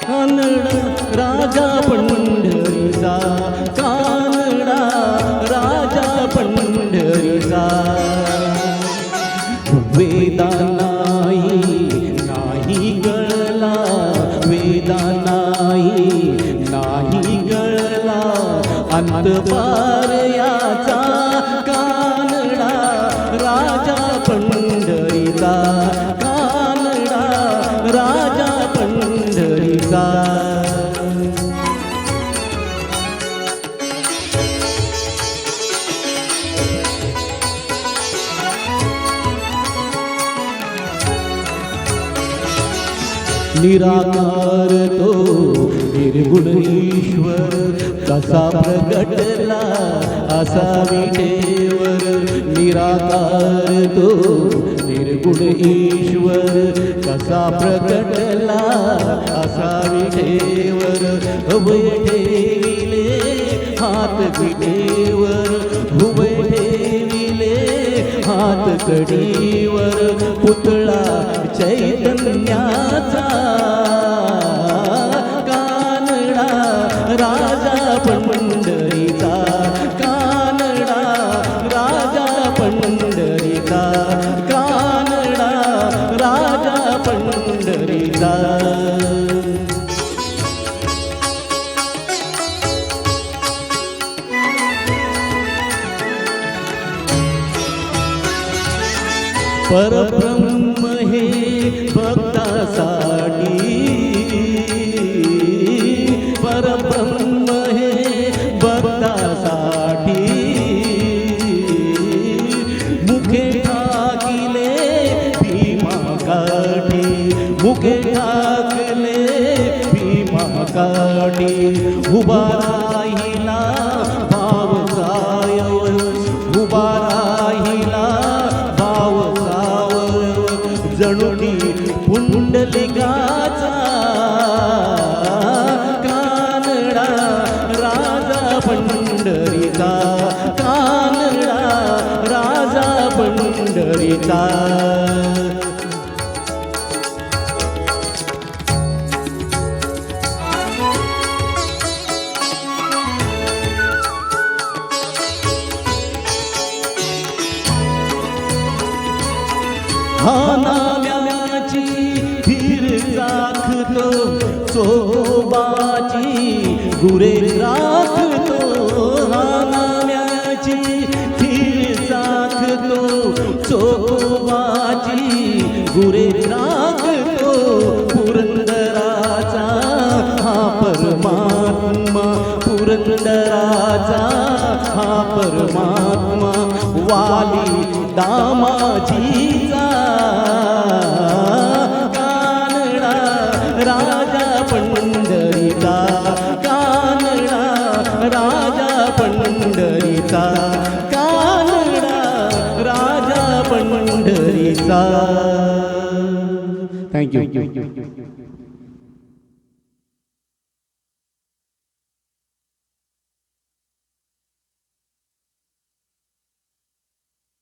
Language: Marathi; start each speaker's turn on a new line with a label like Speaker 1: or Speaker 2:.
Speaker 1: कानडा राजा पंढरीचा, कानडा राजा पंढरीचा. वेदा नाही गळला, वेदा नाही गळला अंत पार याचा. कानडा राजा पंढरीचा, कानडा राजा पंढरीचा. निराकार तो निर्गुण ईश्वर, कसा प्रगटला असा विठेवर. निराकार तो निर्गुण ईश्वर, कसा प्रगटला असा विठेवर. उभय ठेविले हात विठेवर, उभय ठेविले हात कडीवर. पुतळा चैतन्याचा, कानडा राजा पंढरीचा, कानडा राजा पंढरीचा, कानडा राजा पंढरीचा. परब्रह्म हे भक्तासाठी, परब्रह्म हे भक्तासाठी. मुखे ठाकिले भीमा काठी, मुखे ठाकले भीमा काठी. उभा राहिला भाव सायवर, उभा राहिला जणुनी पुंडलिकाचा. कानडा राजा पंढरीचा, कानडा राजा पंढरीचा. हा नाम्याची धीर राखतो, चोखोबाची गुरे राखतो. हा नाम्याची धीर राखतो, चोखोबाची गुरे राखतो. पुरंदराचा हा परमात्मा, पुरंदराचा हा परमात्मा. वाली दामाजीचा, कानडा राजा पंढरीचा, कानडा राजा पंढरीचा, कानडा राजा पंढरीचा. थँक्यू.